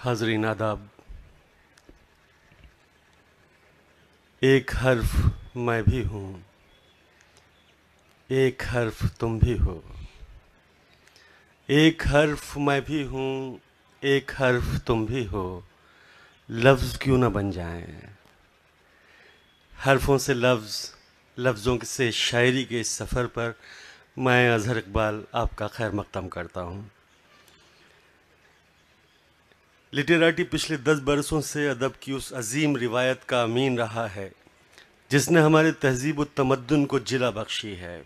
हाज़रीन आदाब। एक हर्फ मैं भी हूँ, एक हर्फ तुम भी हो। एक हर्फ मैं भी हूँ, एक हर्फ तुम भी हो। लफ्ज़ क्यों न बन जाएं। हर्फों से लफ्ज़, लफ्ज़ों से शायरी के इस सफ़र पर मैं अज़हर इकबाल आपका खैर मक़दम करता हूँ। लिटरेटी पिछले 10 बरसों से अदब की उस अजीम रिवायत का अमीन रहा है जिसने हमारे तहज़ीब व तमद्दुन को जिला बख्शी है,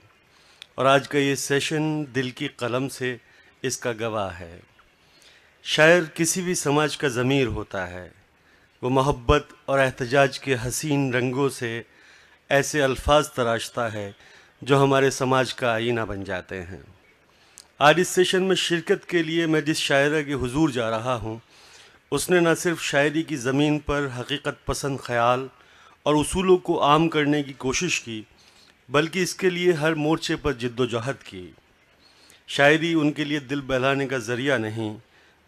और आज का ये सेशन दिल की कलम से इसका गवाह है। शायर किसी भी समाज का ज़मीर होता है। वो मोहब्बत और एहतजाज के हसीन रंगों से ऐसे अल्फाज तराशता है जो हमारे समाज का आईना बन जाते हैं। आज इस सेशन में शिरकत के लिए मैं जिस शायरा के हुजूर जा रहा हूँ, उसने न सिर्फ शायरी की ज़मीन पर हकीकत पसंद ख्याल और उसूलों को आम करने की कोशिश की, बल्कि इसके लिए हर मोर्चे पर जिद्दोजहद की। शायरी उनके लिए दिल बहलाने का ज़रिया नहीं,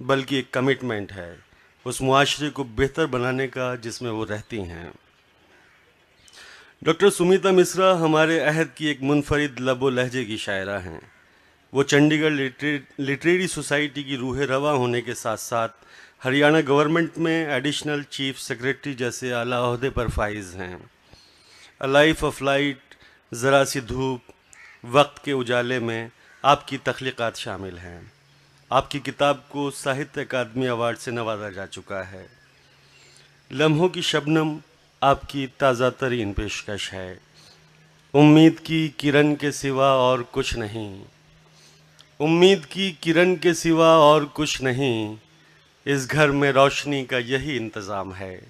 बल्कि एक कमिटमेंट है उस मुआशरे को बेहतर बनाने का जिसमें वो रहती हैं। डॉक्टर सुमिता मिश्रा हमारे अहद की एक मुनफरिद लबो लहजे की शायरा हैं। वो चंडीगढ़ लिटरेरी सोसाइटी की रूह रवा होने के साथ साथ हरियाणा गवर्नमेंट में एडिशनल चीफ सेक्रेटरी जैसे आला ओहदे पर फाइज हैं। अ लाइफ ऑफ लाइट, ज़रा सी धूप, वक्त के उजाले में आपकी तख्लीक़ात शामिल हैं। आपकी किताब को साहित्य अकादमी अवार्ड से नवाजा जा चुका है। लम्हों की शबनम आपकी ताज़ा तरीन पेशकश है। उम्मीद की किरण के सिवा और कुछ नहीं, उम्मीद की किरण के सिवा और कुछ नहीं, इस घर में रोशनी का यही इंतज़ाम है।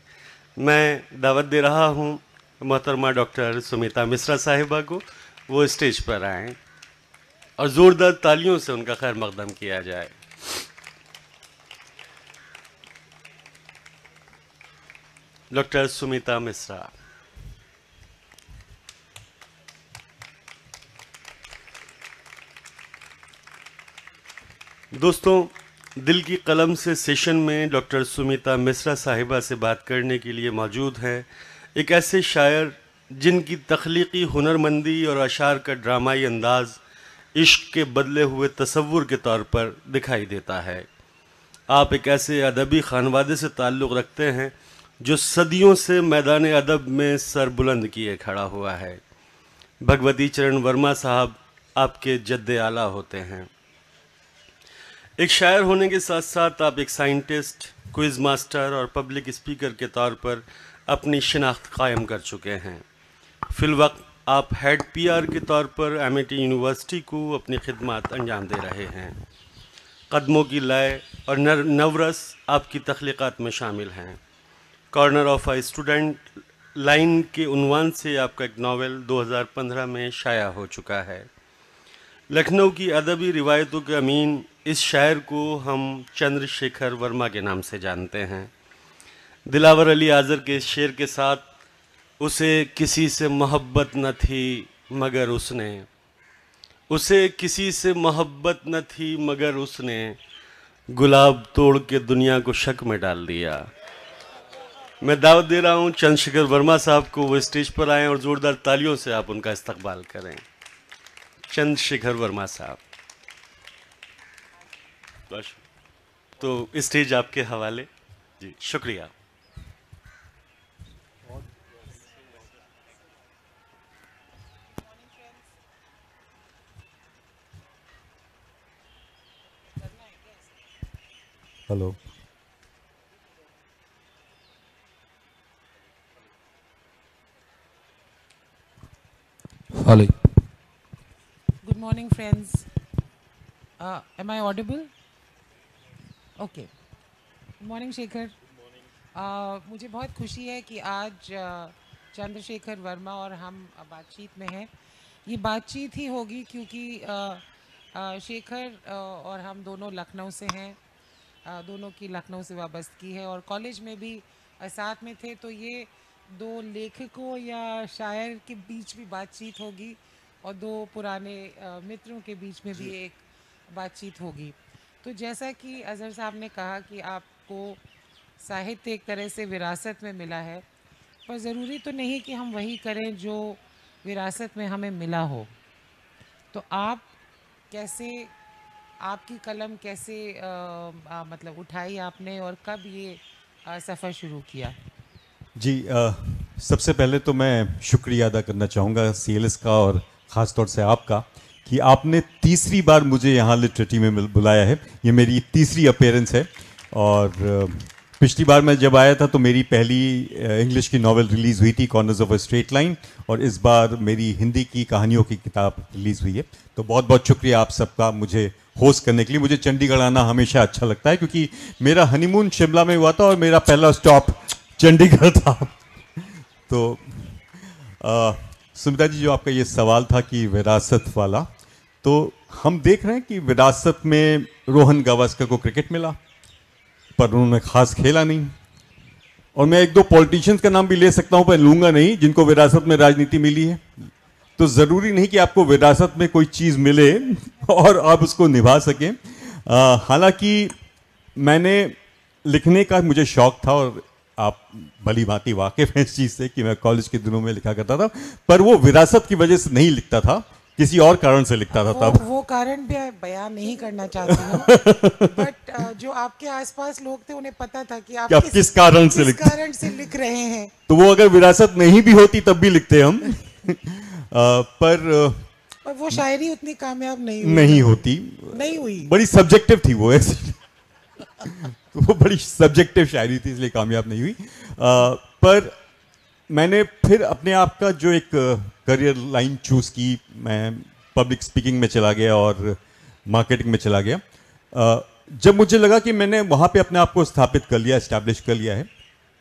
मैं दावत दे रहा हूँ मोहतरमा डॉक्टर सुमिता मिश्रा साहिबा को, वो स्टेज पर आएँ और ज़ोरदार तालियों से उनका खैर मकदम किया जाए। डॉक्टर सुमिता मिश्रा। दोस्तों, दिल की कलम से सेशन में डॉक्टर सुमिता मिश्रा साहिबा से बात करने के लिए मौजूद हैं एक ऐसे शायर जिनकी तख्लीकी हुनरमंदी और अशार का ड्रामाई अंदाज़ इश्क के बदले हुए तसव्वुर के तौर पर दिखाई देता है। आप एक ऐसे अदबी खानवादे से ताल्लुक़ रखते हैं जो सदियों से मैदान अदब में सर बुलंद किए खड़ा हुआ है। भगवती चरण वर्मा साहब आपके जद्दे आला होते हैं। एक शायर होने के साथ साथ आप एक साइंटिस्ट, क्विज़ मास्टर और पब्लिक स्पीकर के तौर पर अपनी शिनाख्त कायम कर चुके हैं। फिलवक्त आप हेड पीआर के तौर पर एमिटी यूनिवर्सिटी को अपनी खिदमत अंजाम दे रहे हैं। कदमों की लय और नवरस आपकी तख्लीक़ात में शामिल हैं। Corner of a student line के उन्वान से आपका एक नावल 2015 में शाया हो चुका है। लखनऊ की अदबी रिवायतों के अमीन इस शायर को हम चंद्रशेखर वर्मा के नाम से जानते हैं। दिलावर अली आज़र के इस शेर के साथ, उसे किसी से मोहब्बत न थी मगर उसने, उसे किसी से मोहब्बत न थी मगर उसने गुलाब तोड़ के दुनिया को शक में डाल दिया। मैं दावत दे रहा हूँ चंद्रशेखर वर्मा साहब को, वो स्टेज पर आएँ और ज़ोरदार तालियों से आप उनका इस्तकबाल करें। चंद्रशेखर वर्मा साहब, तो स्टेज आपके हवाले। जी शुक्रिया। Hello, Holly. Good morning, friends. Am I audible? Okay. Good morning, Shekhar. मुझे बहुत खुशी है कि आज चंद्रशेखर वर्मा और हम बातचीत में हैं। ये बातचीत ही होगी क्योंकि शेखर और हम दोनों लखनऊ से हैं, दोनों की लखनऊ से वाबस्तगी है और कॉलेज में भी साथ में थे, तो ये दो लेखकों या शायर के बीच भी बातचीत होगी और दो पुराने मित्रों के बीच में भी एक बातचीत होगी। तो जैसा कि अज़हर साहब ने कहा कि आपको साहित्य एक तरह से विरासत में मिला है, पर ज़रूरी तो नहीं कि हम वही करें जो विरासत में हमें मिला हो। तो आप कैसे, आपकी कलम कैसे मतलब उठाई आपने, और कब ये सफ़र शुरू किया? जी, सबसे पहले तो मैं शुक्रिया अदा करना चाहूँगा सीएलएस का और ख़ास तौर से आपका कि आपने तीसरी बार मुझे यहाँ लिटरेटी में बुलाया है। ये मेरी तीसरी अपीयरेंस है। और पिछली बार मैं जब आया था तो मेरी पहली इंग्लिश की नॉवेल रिलीज़ हुई थी, corners of a straight line, और इस बार मेरी हिंदी की कहानियों की किताब रिलीज़ हुई है। तो बहुत बहुत शुक्रिया आप सबका मुझे होस्ट करने के लिए। मुझे चंडीगढ़ आना हमेशा अच्छा लगता है क्योंकि मेरा हनीमून शिमला में हुआ था और मेरा पहला स्टॉप चंडीगढ़ था। तो सुमिता जी, जो आपका ये सवाल था कि विरासत वाला, तो हम देख रहे हैं कि विरासत में रोहन गावस्कर को क्रिकेट मिला पर उन्होंने खास खेला नहीं। और मैं एक दो पॉलिटिशियंस का नाम भी ले सकता हूं पर लूंगा नहीं जिनको विरासत में राजनीति मिली है। तो जरूरी नहीं कि आपको विरासत में कोई चीज मिले और आप उसको निभा सकें। हालांकि मैंने लिखने का मुझे शौक था और आप भली भांति वाकिफ हैं इस चीज से कि मैं कॉलेज के दिनों में लिखा करता था, पर वो विरासत की वजह से नहीं लिखता था, किसी और कारण से लिखता था तब। वो कारण भी बयान नहीं करना चाहती हूँ, बट जो आपके आसपास लोग थे उन्हें पता था कि आप किस कारण से लिख रहे हैं। तो वो अगर विरासत नहीं भी होती तब भी लिखते हम। पर वो शायरी उतनी कामयाब नहीं होती, नहीं हुई। बड़ी सब्जेक्टिव थी वो ऐसे। वो बड़ी सब्जेक्टिव शायरी थी इसलिए कामयाब नहीं हुई। पर मैंने फिर अपने आप का जो एक करियर लाइन चूज की, मैं पब्लिक स्पीकिंग में चला गया और मार्केटिंग में चला गया। जब मुझे लगा कि मैंने वहाँ पे अपने आप को स्थापित कर लिया, एस्टैब्लिश कर लिया है,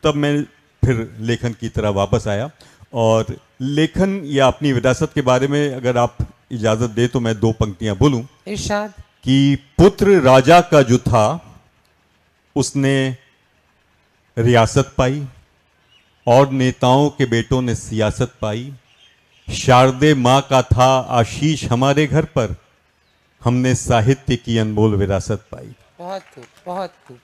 तब मैं फिर लेखन की तरह वापस आया। और लेखन या अपनी विरासत के बारे में अगर आप इजाज़त दे तो मैं दो पंक्तियां बोलूं। इरशाद। कि पुत्र राजा का जो था उसने रियासत पाई और नेताओं के बेटों ने सियासत पाई। शारदे माँ का था आशीष हमारे घर पर, हमने साहित्य की अनमोल विरासत पाई। बहुत खूब, बहुत खूब,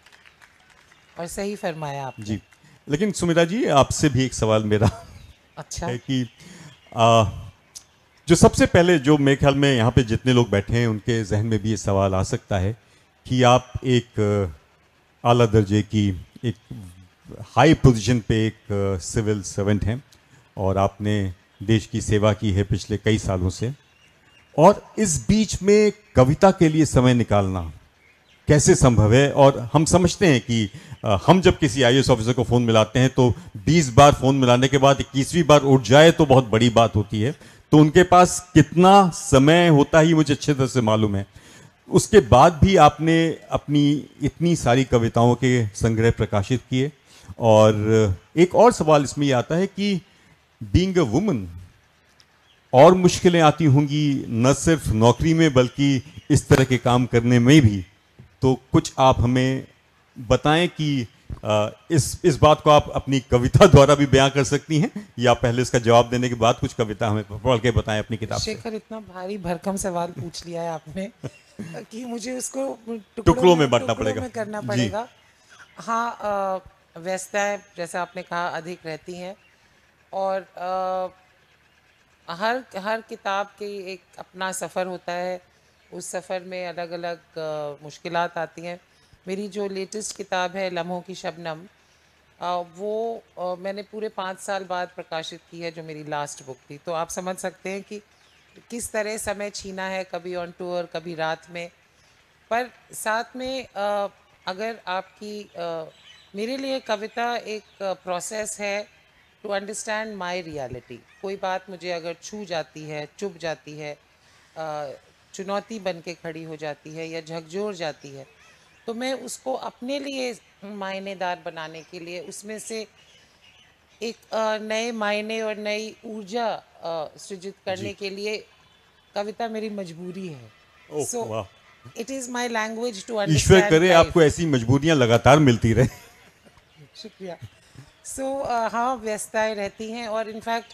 और सही फरमाया आपने। जी, लेकिन सुमिता जी आपसे भी एक सवाल मेरा अच्छा है कि जो सबसे पहले, जो मेरे ख्याल में यहाँ पे जितने लोग बैठे हैं उनके जहन में भी ये सवाल आ सकता है कि आप एक आला दर्जे की, एक हाई पोजीशन पे एक सिविल सर्वेंट हैं और आपने देश की सेवा की है पिछले कई सालों से, और इस बीच में कविता के लिए समय निकालना कैसे संभव है? और हम समझते हैं कि हम जब किसी आईएएस ऑफिसर को फ़ोन मिलाते हैं तो 20 बार फ़ोन मिलाने के बाद 21वीं बार उठ जाए तो बहुत बड़ी बात होती है। तो उनके पास कितना समय होता है मुझे अच्छे तरह से मालूम है। उसके बाद भी आपने अपनी इतनी सारी कविताओं के संग्रह प्रकाशित किए। और एक और सवाल इसमें ये आता है कि बीइंग अ वुमन और मुश्किलें आती होंगी, न सिर्फ नौकरी में बल्कि इस तरह के काम करने में भी। तो कुछ आप हमें बताएं कि इस बात को आप अपनी कविता द्वारा भी बयां कर सकती हैं, या पहले इसका जवाब देने के बाद कुछ कविता हमें पढ़ के बताएं अपनी किताब से। शेखर, इतना भारी भरकम सवाल पूछ लिया है आपने कि मुझे उसको टुकड़ों में बांटना पड़ेगा, में करना पड़ेगा। हाँ, व्यस्तताएं जैसा आपने कहा अधिक रहती हैं, और हर किताब के एक अपना सफ़र होता है। उस सफ़र में अलग अलग मुश्किलात आती हैं। मेरी जो लेटेस्ट किताब है लम्हों की शबनम, वो मैंने पूरे 5 साल बाद प्रकाशित की है, जो मेरी लास्ट बुक थी। तो आप समझ सकते हैं कि किस तरह समय छीना है, कभी ऑन टूर कभी रात में। पर साथ में अगर मेरे लिए कविता एक प्रोसेस है टू अंडरस्टैंड माई रियलिटी। कोई बात मुझे अगर छू जाती है, चुभ जाती है, चुनौती बन के खड़ी हो जाती है या झकझोर जाती है, तो मैं उसको अपने लिए मायनेदार बनाने के लिए उसमें से एक नए मायने और नई ऊर्जा सृजित करने के लिए कविता मेरी मजबूरी है। So it is my language to ईश्वर अंडरस्टैंड करे लाइफ। आपको ऐसी मजबूरियां लगातार मिलती रहे। शुक्रिया। हाँ, व्यस्तताएं रहती हैं, और इनफैक्ट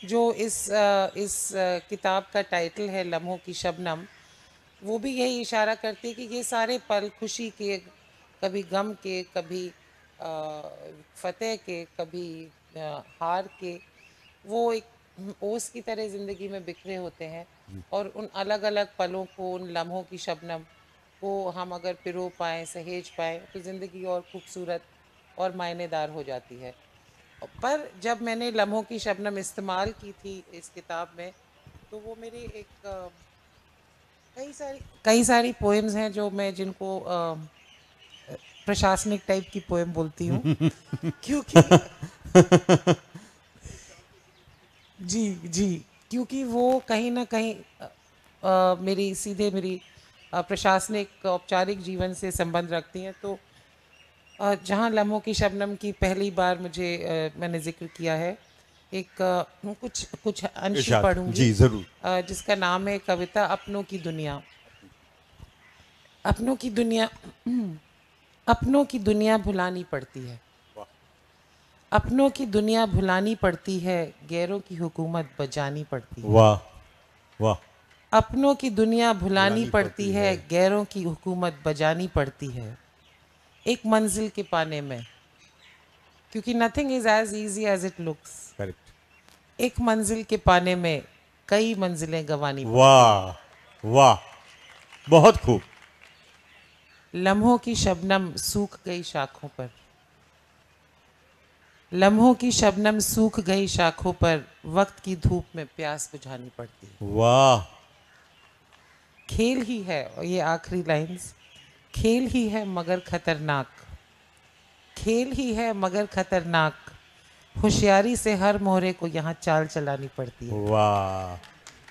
जो इस किताब का टाइटल है लम्हों की शबनम, वो भी यही इशारा करती है कि ये सारे पल खुशी के, कभी गम के, कभी फतेह के, कभी हार के, वो एक ओस की तरह ज़िंदगी में बिखरे होते हैं। और उन अलग अलग पलों को, उन लम्हों की शबनम को हम अगर पिरो पाएँ, सहेज पाएँ, तो ज़िंदगी और खूबसूरत और मायनेदार हो जाती है। पर जब मैंने लम्हों की शबनम इस्तेमाल की थी इस किताब में, तो वो मेरे एक कई सारी पोएम्स हैं जो मैं जिनको प्रशासनिक टाइप की पोएम बोलती हूँ। क्योंकि जी, जी, क्योंकि वो कहीं न कहीं मेरी प्रशासनिक औपचारिक जीवन से संबंध रखती हैं। तो जहाँ लम्हों की शबनम की पहली बार मैंने ज़िक्र किया है, एक कुछ कुछ अंश ही इरशाद पढ़ूँगी, जी ज़रूर। जिसका नाम है कविता अपनों की दुनिया। अपनों की दुनिया अपनों की दुनिया भुलानी पड़ती है। अपनों की दुनिया भुलानी पड़ती है, गैरों की हुकूमत बजानी पड़ती है। वाह वाह। अपनों की दुनिया भुलानी भुलानी पड़ती पड़ती है, है। गैरों की हुकूमत बजानी पड़ती है, एक मंजिल के पाने में, क्योंकि nothing is as easy as it looks. Correct. एक मंजिल के पाने में कई मंजिलें गंवानी पड़ती वाह वाह, बहुत खूब। हैं। लम्हों की शबनम सूख गई शाखों पर, लम्हों की शबनम सूख गई शाखों पर, वक्त की धूप में प्यास बुझानी पड़ती है। वाह। खेल ही है, और ये आखिरी लाइंस, खेल ही है मगर खतरनाक, खेल ही है मगर खतरनाक, होशियारी से हर मोहरे को यहाँ चाल चलानी पड़ती है। वाह,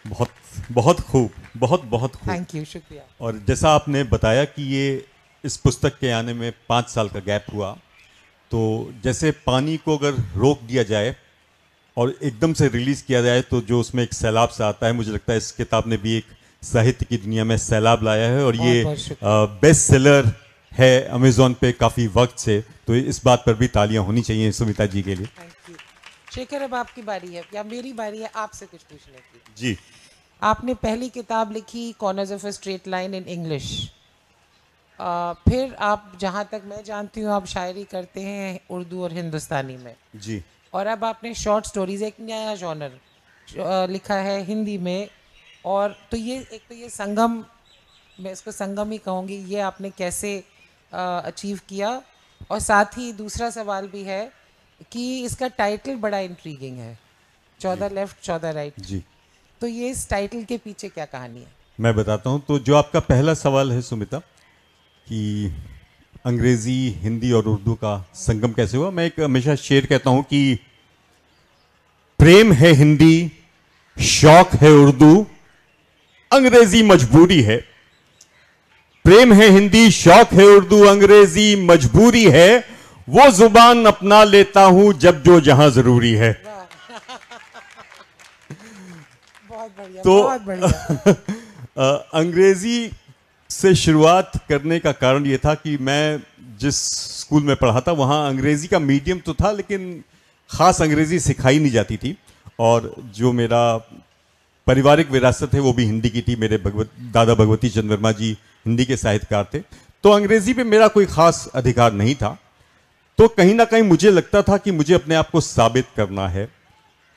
बहुत बहुत खूब, बहुत बहुत खूब। थैंक यू, शुक्रिया। और जैसा आपने बताया कि ये इस पुस्तक के आने में 5 साल का गैप हुआ, तो जैसे पानी को अगर रोक दिया जाए और एकदम से रिलीज़ किया जाए तो जो उसमें एक सैलाब सा आता है, मुझे लगता है इस किताब ने भी एक साहित्य की दुनिया में सैलाब लाया है। और ये बहुत शुक्रिया। बेस्ट सेलर है अमेज़ॉन पे काफ़ी वक्त से, तो इस बात पर भी तालियां होनी चाहिए सुमिता जी के लिए। Thank you. शेखर, अब आपकी बारी है या मेरी बारी है आपसे कुछ पूछने की? जी। आपने पहली किताब लिखी corners of a straight line in English. फिर आप, जहाँ तक मैं जानती हूँ, आप शायरी करते हैं उर्दू और हिंदुस्तानी में। जी। और अब आपने शॉर्ट स्टोरीज, एक नया जॉनर लिखा है हिंदी में। और तो ये संगम, मैं इसको संगम ही कहूँगी, ये आपने कैसे अचीव किया? और साथ ही दूसरा सवाल भी है कि इसका टाइटल बड़ा इंट्रीगिंग है, 14 लेफ्ट 14 राइट। जी, तो ये इस टाइटल के पीछे क्या कहानी है? मैं बताता हूँ। तो जो आपका पहला सवाल है सुमिता, कि अंग्रेजी, हिंदी और उर्दू का संगम कैसे हुआ, मैं एक हमेशा शेर कहता हूं कि प्रेम है हिंदी, शौक है उर्दू, अंग्रेजी मजबूरी है। प्रेम है हिंदी, शौक है उर्दू, अंग्रेजी मजबूरी है, वो जुबान अपना लेता हूं जब जो जहां जरूरी है। बहुत बढ़िया, तो बहुत बढ़िया। अंग्रेजी से शुरुआत करने का कारण ये था कि मैं जिस स्कूल में पढ़ा था वहाँ अंग्रेज़ी का मीडियम तो था, लेकिन ख़ास अंग्रेज़ी सिखाई नहीं जाती थी। और जो मेरा पारिवारिक विरासत है वो भी हिंदी की थी। मेरे दादा भगवती चंद्र वर्मा जी हिंदी के साहित्यकार थे, तो अंग्रेज़ी पे मेरा कोई ख़ास अधिकार नहीं था। तो कहीं ना कहीं मुझे लगता था कि मुझे अपने आप को साबित करना है।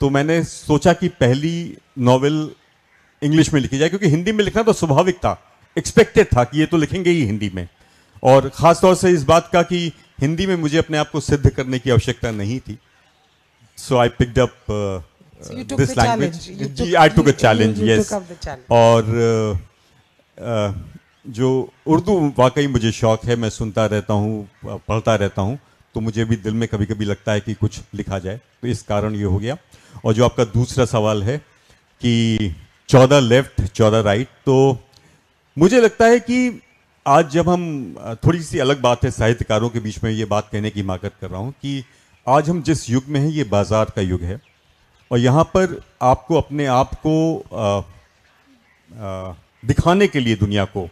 तो मैंने सोचा कि पहली नॉवेल इंग्लिश में लिखी जाए, क्योंकि हिंदी में लिखना तो स्वाभाविक था, एक्सपेक्टेड था कि ये तो लिखेंगे ही हिंदी में। और ख़ास तौर से इस बात का कि हिंदी में मुझे अपने आप को सिद्ध करने की आवश्यकता नहीं थी। So I picked up this language. I took a challenge, yes. और जो उर्दू वाकई मुझे शौक है, मैं सुनता रहता हूँ, पढ़ता रहता हूँ, तो मुझे भी दिल में कभी कभी लगता है कि कुछ लिखा जाए, तो इस कारण ये हो गया। और जो आपका दूसरा सवाल है कि 14 लेफ्ट 14 राइट, तो मुझे लगता है कि आज जब हम, थोड़ी सी अलग बात है साहित्यकारों के बीच में ये बात कहने की हिमाकत कर रहा हूँ कि आज हम जिस युग में हैं ये बाजार का युग है, और यहाँ पर आपको अपने आप को दिखाने के लिए दुनिया को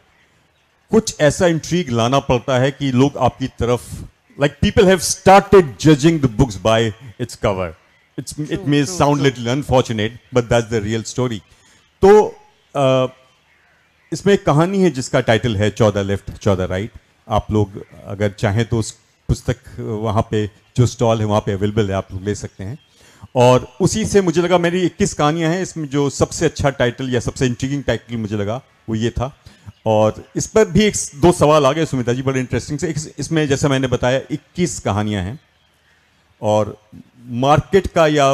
कुछ ऐसा इंट्रीग लाना पड़ता है कि लोग आपकी तरफ, like people have started judging the books bye its cover. It may sound little unfortunate but that's the real story. तो इसमें एक कहानी है जिसका टाइटल है 14 लेफ्ट 14 राइट। आप लोग अगर चाहें तो उस पुस्तक वहाँ पे जो स्टॉल है वहाँ पे अवेलेबल है, आप लोग ले सकते हैं। और उसी से मुझे लगा मेरी 21 कहानियाँ हैं, इसमें जो सबसे अच्छा टाइटल या सबसे इंट्रिगिंग टाइटल मुझे लगा वो ये था। और इस पर भी एक दो सवाल आ गए सुमिता जी, बड़े इंटरेस्टिंग से। इसमें जैसा मैंने बताया 21 कहानियाँ हैं और मार्केट का या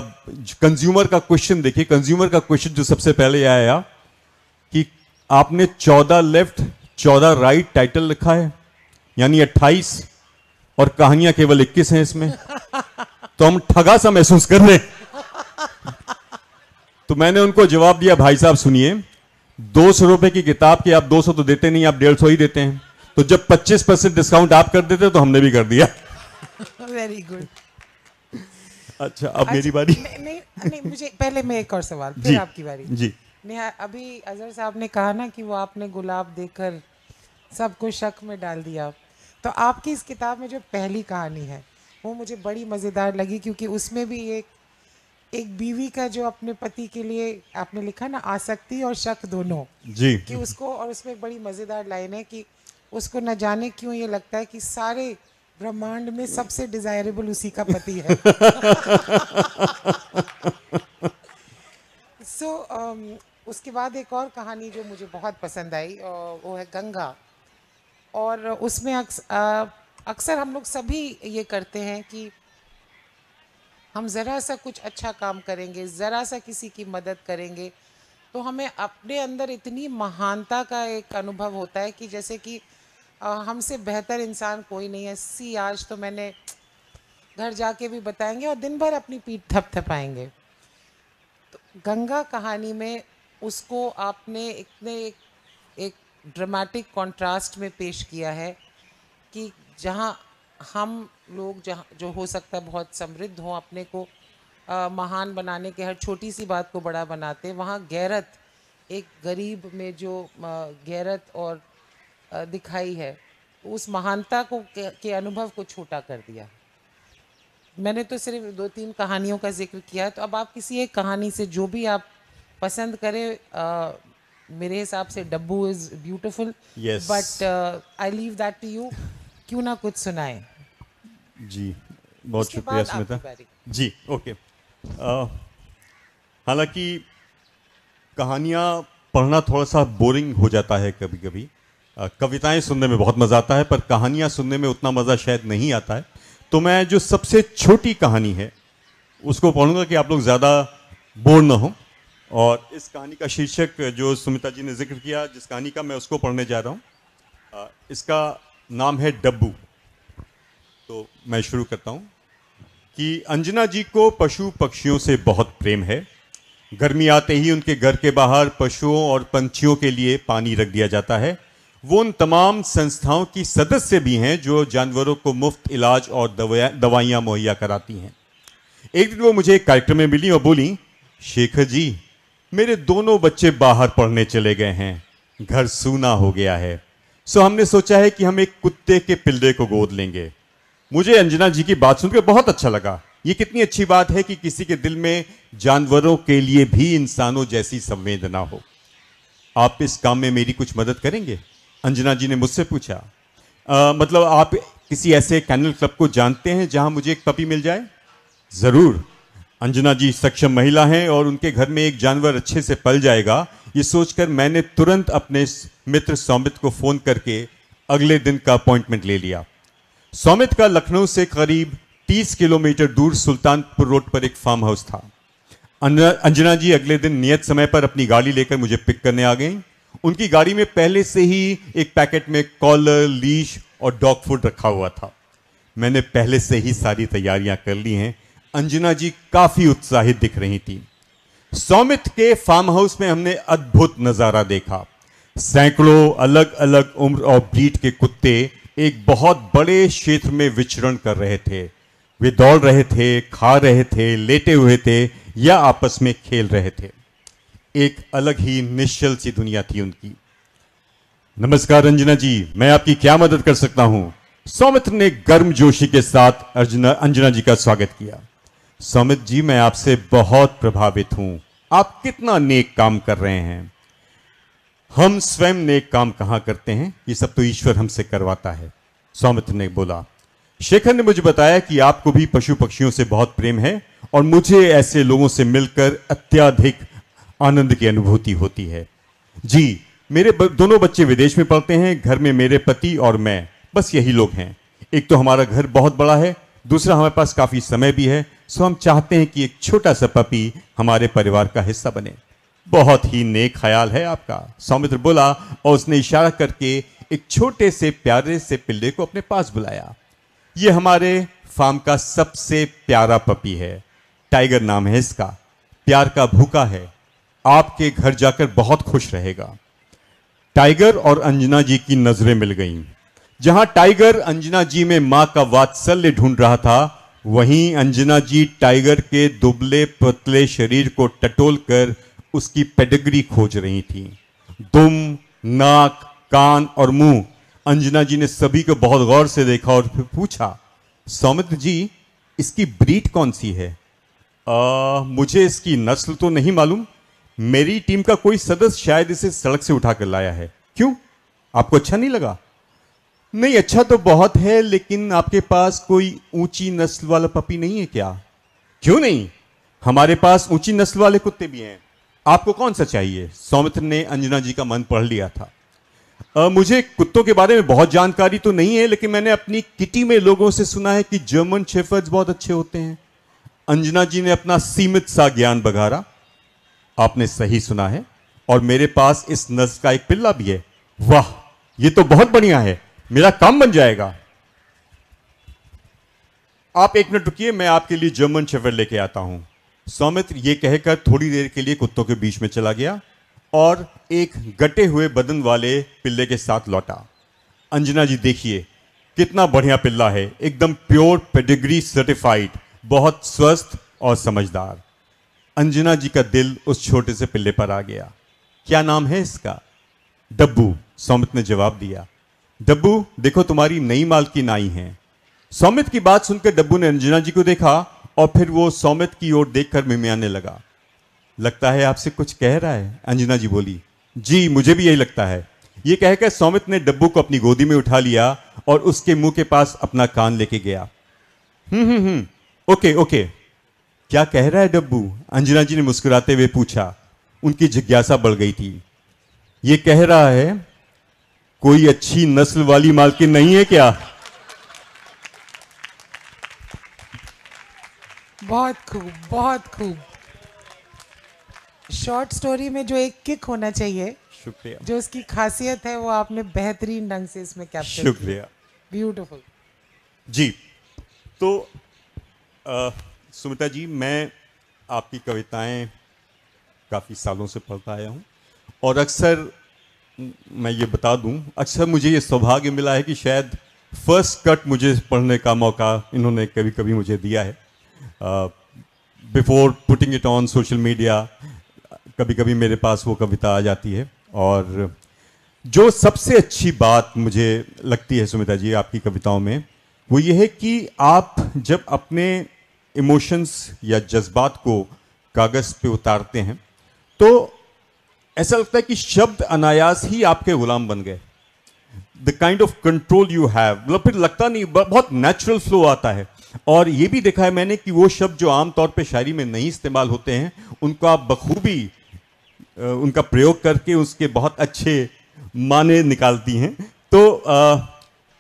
कंज्यूमर का क्वेश्चन देखिए, कंज्यूमर का क्वेश्चन जो सबसे पहले आया कि आपने 14 लेफ्ट 14 राइट टाइटल लिखा है, यानी 28 और कहानियां केवल 21 हैं इसमें, तो हम ठगा सा महसूस कर रहे हैं। तो मैंने उनको जवाब दिया, भाई साहब सुनिए, 200 रुपए की किताब की आप 200 तो देते नहीं, आप 150 ही देते हैं, तो जब 25% डिस्काउंट आप कर देते तो हमने भी कर दिया। Very good. अच्छा, अब मेरी बारी। नहीं, मुझे पहले मैं एक और सवाल, जी, फिर आपकी बारी। जी। नेहा, अभी अजहर साहब ने कहा ना कि वो आपने गुलाब देकर सबको शक में डाल दिया, तो आपकी इस किताब में जो पहली कहानी है वो मुझे बड़ी मज़ेदार लगी, क्योंकि उसमें भी एक बीवी का जो अपने पति के लिए आपने लिखा ना, आसक्ति और शक दोनों, जी, कि उसको, और उसमें एक बड़ी मज़ेदार लाइन है कि उसको न जाने क्यों ये लगता है कि सारे ब्रह्मांड में सबसे डिजायरेबल उसी का पति है। उसके बाद एक और कहानी जो मुझे बहुत पसंद आई वो है गंगा। और उसमें अक्सर हम लोग सभी ये करते हैं कि हम ज़रा सा कुछ अच्छा काम करेंगे, ज़रा सा किसी की मदद करेंगे, तो हमें अपने अंदर इतनी महानता का एक अनुभव होता है कि जैसे कि हमसे बेहतर इंसान कोई नहीं है। आज तो मैंने घर जाके भी बताएंगे और दिन भर अपनी पीठ थपथपाएंगे। तो गंगा कहानी में उसको आपने इतने एक ड्रामेटिक कॉन्ट्रास्ट में पेश किया है कि जहाँ हम लोग जो हो सकता है बहुत समृद्ध हों, अपने को महान बनाने के, हर छोटी सी बात को बड़ा बनाते, वहाँ गैरत, एक गरीब में जो गैरत और दिखाई है, उस महानता को के अनुभव को छोटा कर दिया। मैंने तो सिर्फ 2-3 कहानियों का जिक्र किया, तो अब आप किसी एक कहानी से जो भी आप पसंद करें। मेरे हिसाब से Dabbu is beautiful, but I leave that to you. क्यों ना कुछ सुनाएं। जी, बहुत शुक्रिया स्मिता जी। ओके, हालांकि कहानियाँ पढ़ना थोड़ा सा बोरिंग हो जाता है कभी कभी। कविताएं सुनने में बहुत मज़ा आता है, पर कहानियाँ सुनने में उतना मज़ा शायद नहीं आता है। तो मैं जो सबसे छोटी कहानी है उसको पढ़ूंगा कि आप लोग ज़्यादा बोर ना हो। और इस कहानी का शीर्षक जो सुमिता जी ने जिक्र किया, जिस कहानी का, मैं उसको पढ़ने जा रहा हूँ। इसका नाम है डब्बू। तो मैं शुरू करता हूँ कि अंजना जी को पशु पक्षियों से बहुत प्रेम है। गर्मी आते ही उनके घर के बाहर पशुओं और पंछियों के लिए पानी रख दिया जाता है। वो उन तमाम संस्थाओं की सदस्य भी हैं जो जानवरों को मुफ्त इलाज और दवाइयाँ मुहैया कराती हैं। एक दिन वो मुझे एक कार्यक्रम में मिली और बोली, शेखर जी, मेरे दोनों बच्चे बाहर पढ़ने चले गए हैं, घर सूना हो गया है, सो हमने सोचा है कि हम एक कुत्ते के पिल्ले को गोद लेंगे। मुझे अंजना जी की बात सुनकर बहुत अच्छा लगा। ये कितनी अच्छी बात है कि किसी के दिल में जानवरों के लिए भी इंसानों जैसी संवेदना हो। आप इस काम में मेरी कुछ मदद करेंगे? अंजना जी ने मुझसे पूछा। मतलब आप किसी ऐसे कैनल क्लब को जानते हैं जहां मुझे एक पपी मिल जाए? जरूर। अंजना जी सक्षम महिला हैं और उनके घर में एक जानवर अच्छे से पल जाएगा, ये सोचकर मैंने तुरंत अपने मित्र सौमित को फोन करके अगले दिन का अपॉइंटमेंट ले लिया। सौमित का लखनऊ से करीब 30 किलोमीटर दूर सुल्तानपुर रोड पर एक फार्म हाउस था। अंजना जी अगले दिन नियत समय पर अपनी गाड़ी लेकर मुझे पिक करने आ गई। उनकी गाड़ी में पहले से ही एक पैकेट में कॉलर, लीश और डॉग फूड रखा हुआ था। मैंने पहले से ही सारी तैयारियां कर ली हैं। अंजना जी काफी उत्साहित दिख रही थी। सौमित के फार्म हाउस में हमने अद्भुत नजारा देखा। सैकड़ों अलग अलग उम्र और ब्रीड के कुत्ते एक बहुत बड़े क्षेत्र में विचरण कर रहे थे। वे दौड़ रहे थे, खा रहे थे, लेटे हुए थे या आपस में खेल रहे थे। एक अलग ही निश्चल सी दुनिया थी उनकी। नमस्कार अंजना जी, मैं आपकी क्या मदद कर सकता हूं? सौमित ने गर्मजोशी के साथ अंजना जी का स्वागत किया। सौमित जी, मैं आपसे बहुत प्रभावित हूं। आप कितना नेक काम कर रहे हैं। हम स्वयं नेक काम कहां करते हैं, ये सब तो ईश्वर हमसे करवाता है, सौमित ने बोला। शेखर ने मुझे बताया कि आपको भी पशु पक्षियों से बहुत प्रेम है और मुझे ऐसे लोगों से मिलकर अत्यधिक आनंद की अनुभूति होती है। जी, मेरे दोनों बच्चे विदेश में पढ़ते हैं। घर में मेरे पति और मैं, बस यही लोग हैं। एक तो हमारा घर बहुत बड़ा है, दूसरा हमारे पास काफी समय भी है, सो हम चाहते हैं कि एक छोटा सा पपी हमारे परिवार का हिस्सा बने। बहुत ही नेक ख्याल है आपका, सौमित्र बोला और उसने इशारा करके एक छोटे से प्यारे से पिल्ले को अपने पास बुलाया। यह हमारे फार्म का सबसे प्यारा पपी है, टाइगर नाम है इसका। प्यार का भूखा है, आपके घर जाकर बहुत खुश रहेगा। टाइगर और अंजना जी की नजरें मिल गईं। जहां टाइगर अंजना जी में मां का वात्सल्य ढूंढ रहा था, वहीं अंजना जी टाइगर के दुबले पतले शरीर को टटोलकर उसकी पेडिग्री खोज रही थी। दुम, नाक, कान और मुंह अंजना जी ने सभी को बहुत गौर से देखा और फिर पूछा, सौमित्र जी, इसकी ब्रीड कौन सी है? मुझे इसकी नस्ल तो नहीं मालूम। मेरी टीम का कोई सदस्य शायद इसे सड़क से उठाकर लाया है। क्यों, आपको अच्छा नहीं लगा? नहीं, अच्छा तो बहुत है, लेकिन आपके पास कोई ऊंची नस्ल वाला पपी नहीं है क्या? क्यों नहीं, हमारे पास ऊंची नस्ल वाले कुत्ते भी हैं। आपको कौन सा चाहिए? सौमित्र ने अंजना जी का मन पढ़ लिया था। मुझे कुत्तों के बारे में बहुत जानकारी तो नहीं है, लेकिन मैंने अपनी किटी में लोगों से सुना है कि जर्मन शेफर्ड्स बहुत अच्छे होते हैं। अंजना जी ने अपना सीमित सा ज्ञान बघारा। आपने सही सुना है, और मेरे पास इस नस्ल का एक पिल्ला भी है। वाह, ये तो बहुत बढ़िया है, मेरा काम बन जाएगा। आप एक मिनट रुकिए, मैं आपके लिए जर्मन शेफर्ड लेके आता हूं। सौमित्र ये कहकर थोड़ी देर के लिए कुत्तों के बीच में चला गया और एक गटे हुए बदन वाले पिल्ले के साथ लौटा। अंजना जी, देखिए कितना बढ़िया पिल्ला है, एकदम प्योर पेडिग्री सर्टिफाइड, बहुत स्वस्थ और समझदार। अंजना जी का दिल उस छोटे से पिल्ले पर आ गया। क्या नाम है इसका? डब्बू, सौमित्र ने जवाब दिया। डब्बू, देखो तुम्हारी नई मालकिन आई है। सौमित्र की बात सुनकर डब्बू ने अंजना जी को देखा और फिर वो सौमित्र की ओर देखकर मिमियाने लगा। लगता है आपसे कुछ कह रहा है, अंजना जी बोली। जी, मुझे भी यही लगता है। ये कहकर सौमित्र ने डब्बू को अपनी गोदी में उठा लिया और उसके मुंह के पास अपना कान लेके गया। ओके ओके, क्या कह रहा है डब्बू? अंजना जी ने मुस्कुराते हुए पूछा। उनकी जिज्ञासा बढ़ गई थी। ये कह रहा है, कोई अच्छी नस्ल वाली मालकिन नहीं है क्या? बहुत खूब, बहुत खूब। शॉर्ट स्टोरी में जो एक किक होना चाहिए, शुक्रिया, जो उसकी खासियत है, वो आपने बेहतरीन ढंग से इसमें कैप्चर किया। शुक्रिया, ब्यूटीफुल। जी। तो सुमिता जी, मैं आपकी कविताएं काफ़ी सालों से पढ़ता आया हूं और अक्सर मैं ये बता दूं, अक्सर मुझे ये सौभाग्य मिला है कि शायद फर्स्ट कट मुझे पढ़ने का मौका इन्होंने कभी कभी मुझे दिया है। Before putting it on social media, कभी कभी मेरे पास वो कविता आ जाती है। और जो सबसे अच्छी बात मुझे लगती है सुमिता जी आपकी कविताओं में, वो ये है कि आप जब अपने इमोशंस या जज्बात को कागज़ पे उतारते हैं तो ऐसा लगता है कि शब्द अनायास ही आपके गुलाम बन गए। The kind of control you have, मतलब फिर लगता नहीं, बहुत नेचुरल फ्लो आता है। और ये भी देखा है मैंने कि वो शब्द जो आमतौर पे शायरी में नहीं इस्तेमाल होते हैं, उनको आप बखूबी उनका प्रयोग करके उसके बहुत अच्छे माने निकालती हैं। तो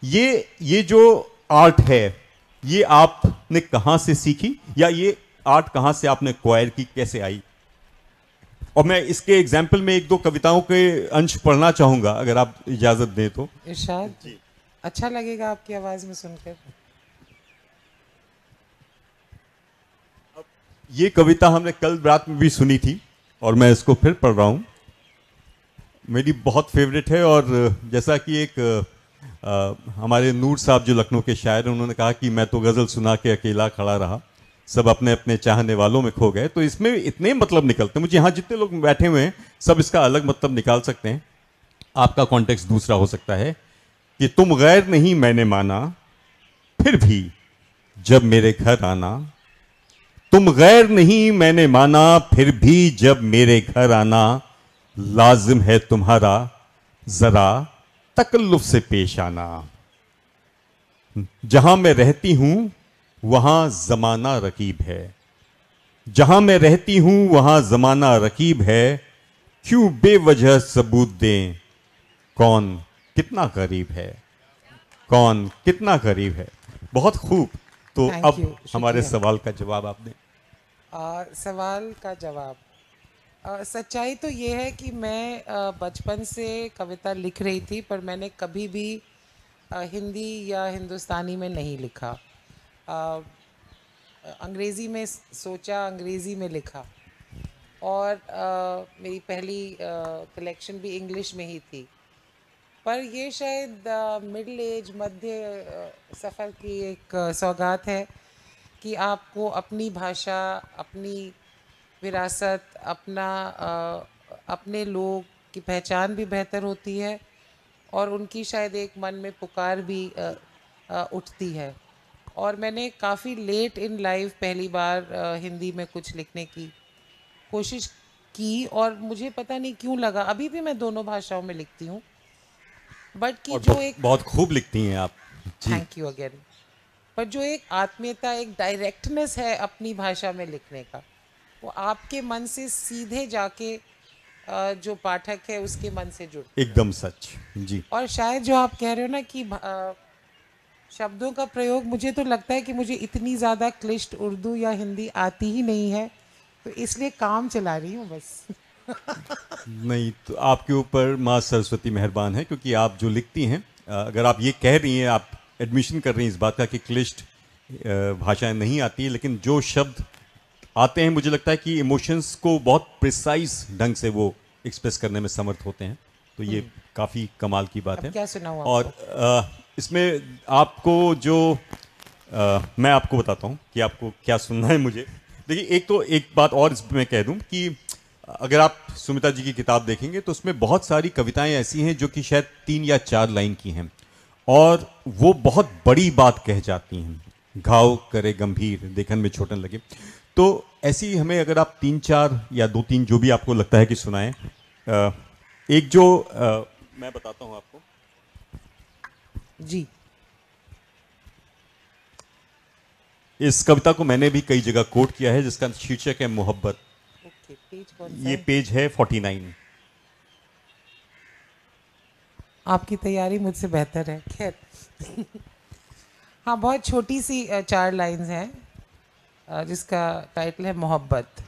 ये जो आर्ट है, ये आपने कहाँ से सीखी, या ये आर्ट कहाँ से आपने एक्वायर की, कैसे आई? और मैं इसके एग्जाम्पल में एक दो कविताओं के अंश पढ़ना चाहूंगा, अगर आप इजाजत दें तो। इरशाद, अच्छा लगेगा आपकी आवाज में सुनकर। ये कविता हमने कल रात में भी सुनी थी और मैं इसको फिर पढ़ रहा हूं। मेरी बहुत फेवरेट है। और जैसा कि एक हमारे नूर साहब जो लखनऊ के शायर हैं, उन्होंने कहा कि मैं तो गज़ल सुना के अकेला खड़ा रहा, सब अपने अपने चाहने वालों में खो गए। तो इसमें इतने मतलब निकलते हैं, मुझे यहाँ जितने लोग बैठे हुए हैं सब इसका अलग मतलब निकाल सकते हैं। आपका कॉन्टेक्स्ट दूसरा हो सकता है कि तुम गैर नहीं मैंने माना, फिर भी जब मेरे घर आना। तुम गैर नहीं मैंने माना, फिर भी जब मेरे घर आना। लाजिम है तुम्हारा जरा तकल्लुफ से पेश आना। जहां मैं रहती हूं वहां जमाना रकीब है, जहां मैं रहती हूं वहां जमाना रकीब है, क्यों बेवजह सबूत दें कौन कितना करीब है, कौन कितना करीब है। बहुत खूब। तो Thank अब you, हमारे शुक्रिया। सवाल का जवाब आप दें। सवाल का जवाब। सच्चाई तो ये है कि मैं बचपन से कविता लिख रही थी, पर मैंने कभी भी हिंदी या हिंदुस्तानी में नहीं लिखा। अंग्रेज़ी में सोचा, अंग्रेज़ी में लिखा, और मेरी पहली कलेक्शन भी इंग्लिश में ही थी। पर ये शायद मिडिल एज, मध्य सफ़र की एक सौगात है कि आपको अपनी भाषा, अपनी विरासत, अपने लोग की पहचान भी बेहतर होती है, और उनकी शायद एक मन में पुकार भी उठती है। और मैंने काफ़ी लेट इन लाइफ पहली बार हिंदी में कुछ लिखने की कोशिश की, और मुझे पता नहीं क्यों लगा, अभी भी मैं दोनों भाषाओं में लिखती हूँ, बट कि और जो एक, बहुत खूब लिखती हैं आप जी। थैंक यू अगेन, पर जो एक आत्मीयता, एक डायरेक्टनेस है अपनी भाषा में लिखने का, वो आपके मन से सीधे जाके जो पाठक है उसके मन से जुड़ती है। एकदम सच जी। और शायद जो आप कह रहे हो ना कि शब्दों का प्रयोग, मुझे तो लगता है कि मुझे इतनी ज़्यादा क्लिष्ट उर्दू या हिंदी आती ही नहीं है, तो इसलिए काम चला रही हूँ बस। नहीं, तो आपके ऊपर माँ सरस्वती मेहरबान है, क्योंकि आप जो लिखती हैं, अगर आप ये कह रही हैं, आप एडमिशन कर रही हैं इस बात का कि क्लिष्ट भाषाएं नहीं आती है, लेकिन जो शब्द आते हैं मुझे लगता है कि इमोशंस को बहुत प्रिसाइज ढंग से वो एक्सप्रेस करने में समर्थ होते हैं। तो ये काफ़ी कमाल की बात अब है। क्या सुनाऊँ और इसमें आपको जो मैं आपको बताता हूँ कि आपको क्या सुनना है मुझे। देखिए, एक बात और इसमें कह दूँ कि अगर आप सुमिता जी की किताब देखेंगे तो उसमें बहुत सारी कविताएं ऐसी हैं जो कि शायद 3 या 4 लाइन की हैं, और वो बहुत बड़ी बात कह जाती हैं। घाव करे गंभीर, देखन में छोटन लगे। तो ऐसी हमें, अगर आप 3-4 या 2-3 जो भी आपको लगता है कि सुनाएं। एक जो मैं बताता हूं आपको जी। इस कविता को मैंने भी कई जगह कोट किया है, जिसका शीर्षक है मोहब्बत। ओके, पेज कौन सा ये है? पेज है 49। आपकी तैयारी मुझसे बेहतर है, खैर। हाँ, बहुत छोटी सी 4 लाइंस हैं, जिसका टाइटल है मोहब्बत।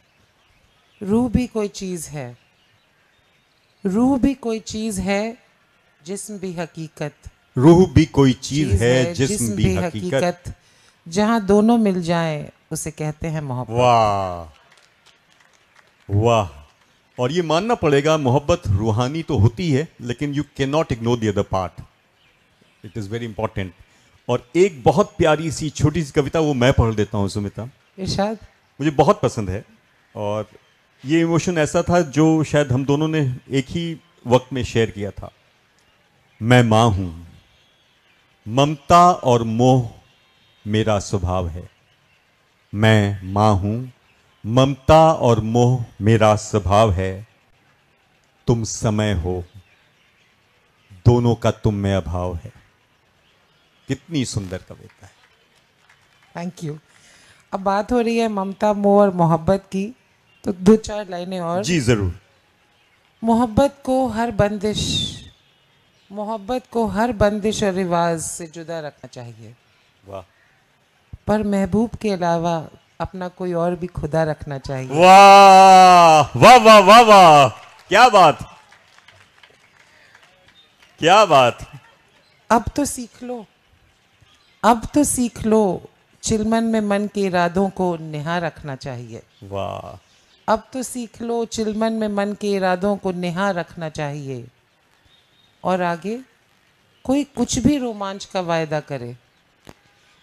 रूह भी कोई चीज़ है, रूह भी कोई चीज़ है, जिस्म भी हकीकत। रूह भी कोई चीज चीज़ है, है जिस्म भी हकीकत। जहाँ दोनों मिल जाएं उसे कहते हैं मोहब्बत। वाह वाह। और ये मानना पड़ेगा, मोहब्बत रूहानी तो होती है, लेकिन you can not ignore the other part. It is very important. और एक बहुत प्यारी सी छोटी सी कविता वो मैं पढ़ देता हूँ सुमिता, इरशाद। मुझे बहुत पसंद है। और ये इमोशन ऐसा था जो शायद हम दोनों ने एक ही वक्त में शेयर किया था। मैं माँ हूं, ममता और मोह मेरा स्वभाव है। मैं माँ हूं, ममता और मोह मेरा स्वभाव है। तुम समय हो, दोनों का तुम में अभाव है। कितनी सुंदर कविता है। Thank you. अब बात हो रही है ममता, मोह और मोहब्बत की, तो 2-4 लाइनें और। जी जरूर। मोहब्बत को हर बंदिश, मोहब्बत को हर बंदिश और रिवाज से जुदा रखना चाहिए, वाह पर महबूब के अलावा अपना कोई और भी खुदा रखना चाहिए। वाह वाह वाह वाह वाह, क्या बात, क्या बात। अब तो सीख लो, अब तो सीख लो, चिलमन में मन के इरादों को निहा रखना चाहिए। वाह अब तो सीख लो, चिलमन में मन के इरादों को निहा रखना चाहिए। और आगे कोई कुछ भी रोमांच का वायदा करे,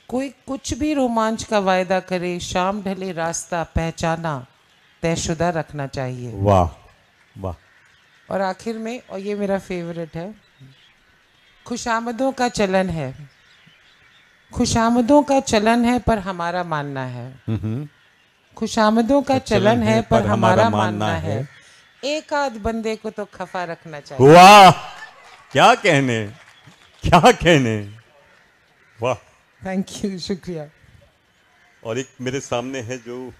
कोई कुछ भी रोमांच का वायदा करे, शाम ढले रास्ता पहचाना तयशुदा रखना चाहिए। वाह वाह। और आखिर में, और ये मेरा फेवरेट है, खुशामदों का चलन है, खुशामदों का चलन है पर हमारा मानना है, खुशामदों का चलन है पर हमारा मानना है, एक आध बंदे को तो खफा रखना चाहिए। वाह, क्या कहने, क्या कहने। वाह। थैंक यू, शुक्रिया। और एक मेरे सामने है जो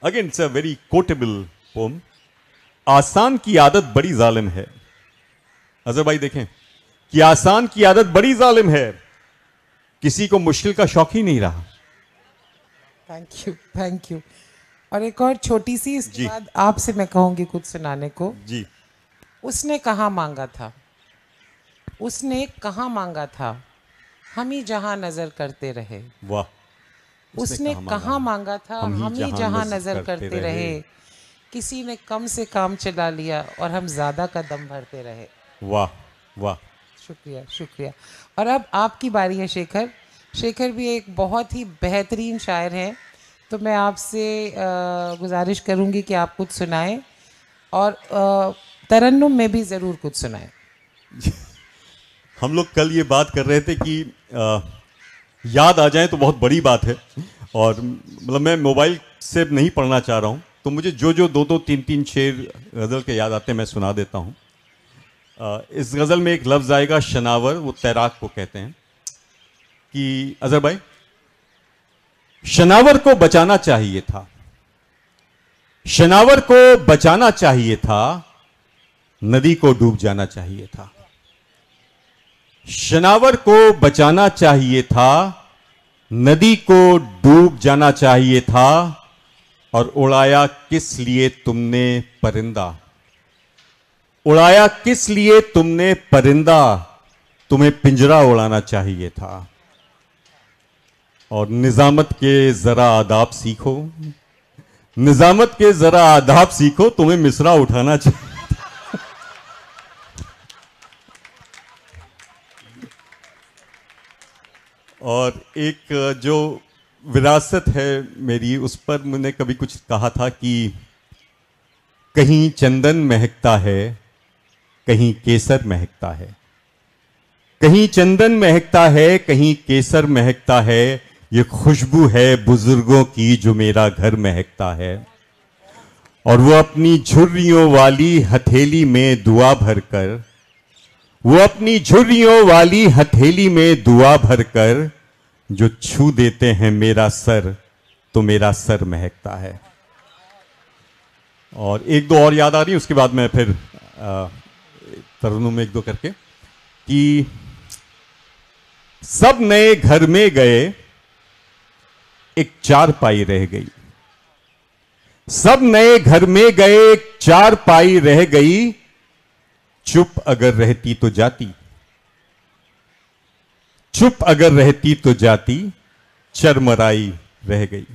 again it's a very quotable poem. आसान की आदत बड़ी जालिम है। अजहर भाई देखें कि आसान की आदत बड़ी जालिम है, किसी को मुश्किल का शौक ही नहीं रहा। Thank you, thank you. और एक और छोटी सी इसके जी। बाद आपसे मैं कहूँगी कुछ सुनाने को। जी। उसने कहाँ मांगा था, उसने कहाँ मांगा था, हम ही जहाँ नजर करते रहे। वाह। उसने कहाँ मांगा था, हम ही जहाँ नजर करते रहे। किसी ने कम से काम चला लिया और हम ज्यादा का दम भरते रहे। वाह वाह। शुक्रिया, शुक्रिया। और अब आपकी बारी है शेखर। शेखर भी एक बहुत ही बेहतरीन शायर हैं, तो मैं आपसे गुजारिश करूंगी कि आप कुछ सुनाएं और तरन्नुम में भी ज़रूर कुछ सुनाएं। हम लोग कल ये बात कर रहे थे कि याद आ जाए तो बहुत बड़ी बात है, और मतलब मैं मोबाइल से नहीं पढ़ना चाह रहा हूँ, तो मुझे जो जो दो दो तीन तीन शेर गज़ल के याद आते हैं मैं सुना देता हूँ। इस गज़ल में एक लफ्ज़ आएगा शनावर, वो तैराक को कहते हैं कि अजहर भाई, शनावर को बचाना चाहिए था, शनावर को बचाना चाहिए था, नदी को डूब जाना चाहिए था। शनावर को बचाना चाहिए था, नदी को डूब जाना चाहिए था, और उड़ाया किस लिए तुमने परिंदा, उड़ाया किस लिए तुमने परिंदा, तुम्हें पिंजरा उड़ाना चाहिए था। और निजामत के जरा आदाब सीखो, निजामत के जरा आदाब सीखो, तुम्हें मिसरा उठाना चाहिए। और एक जो विरासत है मेरी, उस पर मैंने कभी कुछ कहा था कि कहीं चंदन महकता है, कहीं केसर महकता है, कहीं चंदन महकता है, कहीं केसर महकता है, ये खुशबू है बुजुर्गों की जो मेरा घर महकता है। और वो अपनी झुर्रियों वाली हथेली में दुआ भरकर, वो अपनी झुर्रियों वाली हथेली में दुआ भरकर जो छू देते हैं मेरा सर, तो मेरा सर महकता है। और एक दो और याद आ रही है, उसके बाद मैं फिर तरन्नुम में एक दो करके कि सब नए घर में गए, एक चारपाई रह गई, सब नए घर में गए, एक चारपाई रह गई, चुप अगर रहती तो जाती, चुप अगर रहती तो जाती, चरमराई रह गई।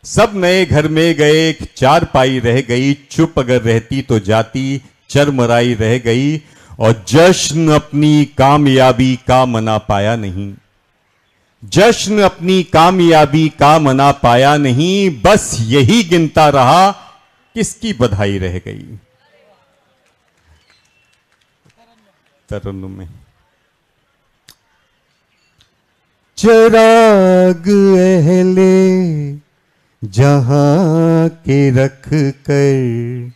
सब नए घर में गए, एक चारपाई रह गई, चुप अगर रहती तो जाती, चरमराई रह गई। और जश्न अपनी कामयाबी का मना पाया नहीं, जश्न अपनी कामयाबी का मना पाया नहीं, बस यही गिनता रहा किसकी बधाई रह गई। तरन्नुम में चिराग अहले जहां के रख कर,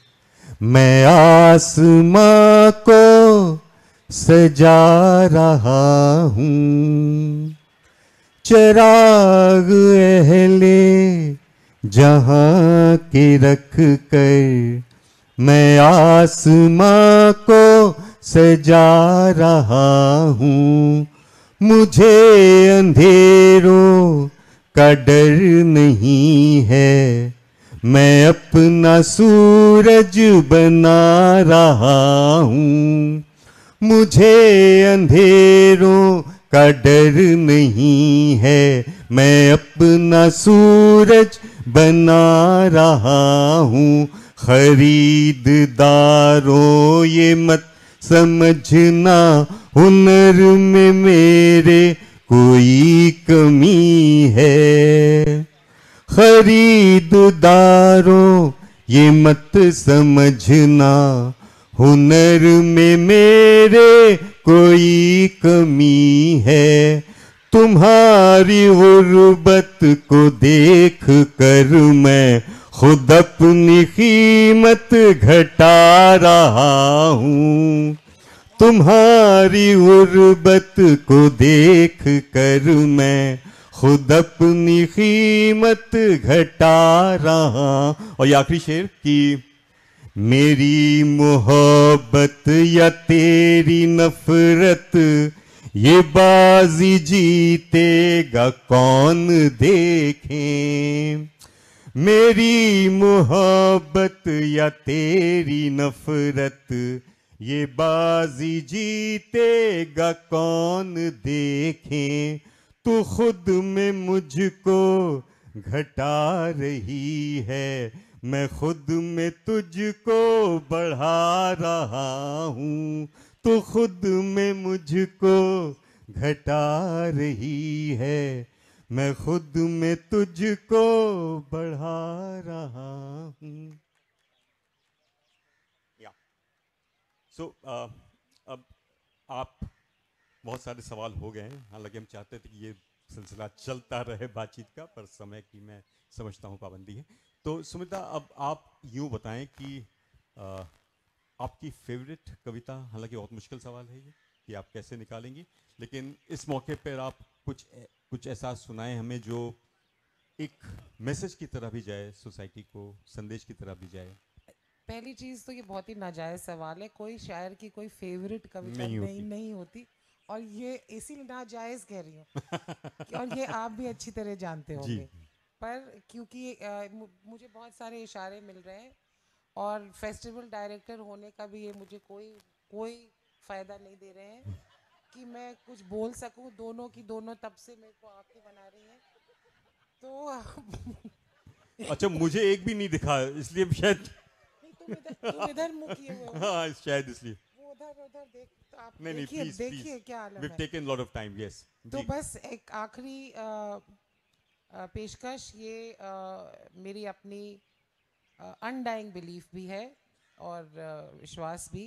मैं आसमां को सजा रहा हूं। चिराग अहले जहां के रख कर, मैं आसमां को सजा रहा हूं। मुझे अंधेरों का डर नहीं है, मैं अपना सूरज बना रहा हूं। मुझे अंधेरों का डर नहीं है, मैं अपना सूरज बना रहा हूं। खरीददारों ये मत समझना, हुनर में मेरे कोई कमी है। खरीददारों ये मत समझना, हुनर में मेरे कोई कमी है। तुम्हारी गुर्बत को देख कर मैं खुद अपनी कीमत घटा रहा हूं। तुम्हारी गुर्बत को देख कर मैं खुद अपनी कीमत घटा रहा। और ये आखिरी शेर कि मेरी मोहब्बत या तेरी नफरत, ये बाजी जीतेगा कौन देखें। मेरी मोहब्बत या तेरी नफरत, ये बाजी जीतेगा कौन देखें। तू खुद में मुझको घटा रही है, मैं खुद में तुझको बढ़ा रहा हूँ। तू खुद में मुझको घटा रही है, मैं खुद में तुझको बढ़ा रहा हूँ। सो अब आप बहुत सारे सवाल हो गए हैं, हालांकि हम चाहते थे कि ये सिलसिला चलता रहे बातचीत का, पर समय की मैं समझता हूँ पाबंदी है। तो सुमिता, अब आप यूँ बताएं कि आपकी फेवरेट कविता, हालांकि बहुत मुश्किल सवाल है ये कि आप कैसे निकालेंगी, लेकिन इस मौके पर आप कुछ ऐसा सुनाएं हमें जो एक मैसेज की तरह भी जाए, सोसाइटी को संदेश की तरह भी जाए। पहली चीज़ तो ये बहुत ही नाजायज़ सवाल है। कोई शायर की कोई फेवरेट कविता नहीं होती। और ये इसीलिए नाजायज़ कह रही हूँ और ये आप भी अच्छी तरह जानते होंगे। पर क्योंकि मुझे बहुत सारे इशारे मिल रहे हैं और फेस्टिवल डायरेक्टर होने का भी ये मुझे कोई फ़ायदा नहीं दे रहे हैं कि मैं कुछ बोल सकूं। दोनों की दोनों तब से मेरे को आंखें बना रही हैं। तो अच्छा, मुझे एक भी नहीं दिखा, इसलिए शायद तुम इधर मुंह किए हुए हो। हाँ, शायद इसलिए वो उधर देख, तो आप नहीं, देखिए क्या हालत है। We've taken lot of time, yes. तो बस एक आखिरी पेशकश, ये मेरी अपनी अनडाइंग बिलीफ भी है और विश्वास भी।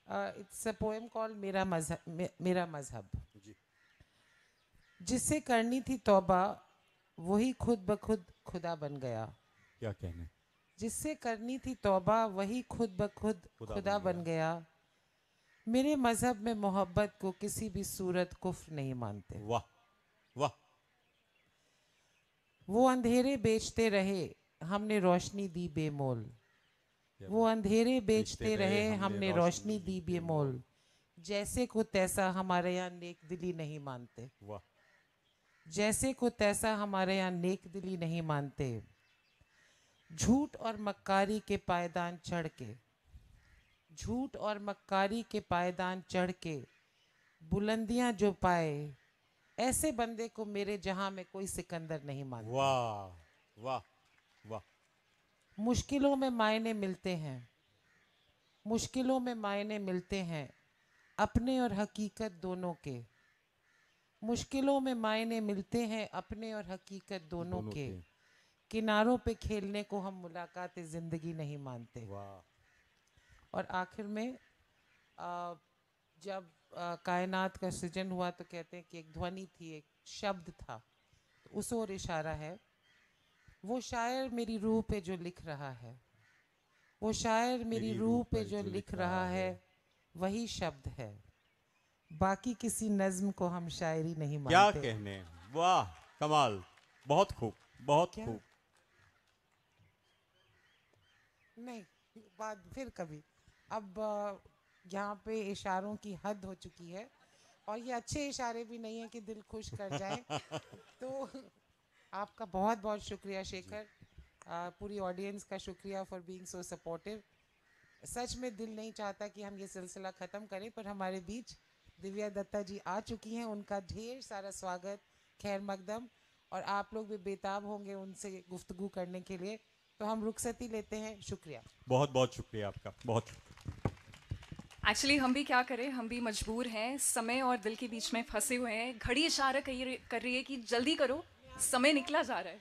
इट्स अ पोएम कॉल्ड मेरा मजहब। जिससे करनी थी तौबा, वही खुद ब खुद खुदा बन गया। क्या कहने। जिससे करनी थी तौबा, वही खुद ब खुद खुदा बन गया। मेरे मजहब में मोहब्बत को किसी भी सूरत कुफ्र नहीं मानते। वाह वाह। वो अंधेरे बेचते रहे, हमने रोशनी दी बेमोल। वो अंधेरे बेचते रहे, हमने रोशनी दी बेमोल। जैसे को तैसा हमारे यहाँ नेक दिली नहीं मानते। वाह। जैसे को तैसा हमारे यहाँ नेक दिली नहीं मानते। झूठ और मक्कारी के पायदान चढ़ के, झूठ और मक्कारी के पायदान चढ़ के बुलंदियां जो पाए, ऐसे बंदे को मेरे जहां में कोई सिकंदर नहीं मानता। वाह वाह वाह। मुश्किलों में मायने मिलते हैं, मुश्किलों में मायने मिलते हैं अपने और हकीकत दोनों के। मुश्किलों में मायने मिलते हैं अपने और हकीकत दोनों के। किनारों पे खेलने को हम मुलाकात ज़िंदगी नहीं मानते। और आखिर में जब कायनात का सृजन हुआ तो कहते हैं कि एक ध्वनि थी, एक शब्द था, तो उस ओर इशारा है। वो शायर मेरी रूह पे जो लिख रहा है, वो शायर मेरी रूह पे जो लिख रहा है, वही शब्द है। बाकी किसी नज्म को हम शायरी नहीं मानते। क्या कहने। वाह, कमाल, बहुत खूब, बहुत खूब। नहीं, बात फिर कभी। अब यहाँ पे इशारों की हद हो चुकी है और ये अच्छे इशारे भी नहीं है कि दिल खुश कर जाए। तो आपका बहुत बहुत शुक्रिया शेखर, पूरी ऑडियंस का शुक्रिया फॉर बीइंग सो सपोर्टिव। सच में दिल नहीं चाहता कि हम ये सिलसिला ख़त्म करें, पर हमारे बीच दिव्या दत्ता जी आ चुकी हैं। उनका ढेर सारा स्वागत, खैर मकदम, और आप लोग भी बेताब होंगे उनसे गुफ्तगू करने के लिए। तो हम रुखसती लेते हैं। शुक्रिया, बहुत बहुत शुक्रिया आपका, बहुत। एक्चुअली हम भी क्या करें, हम भी मजबूर हैं, समय और दिल के बीच में फंसे हुए हैं। घड़ी इशारा कर रही है कि जल्दी करो, समय निकला जा रहा है।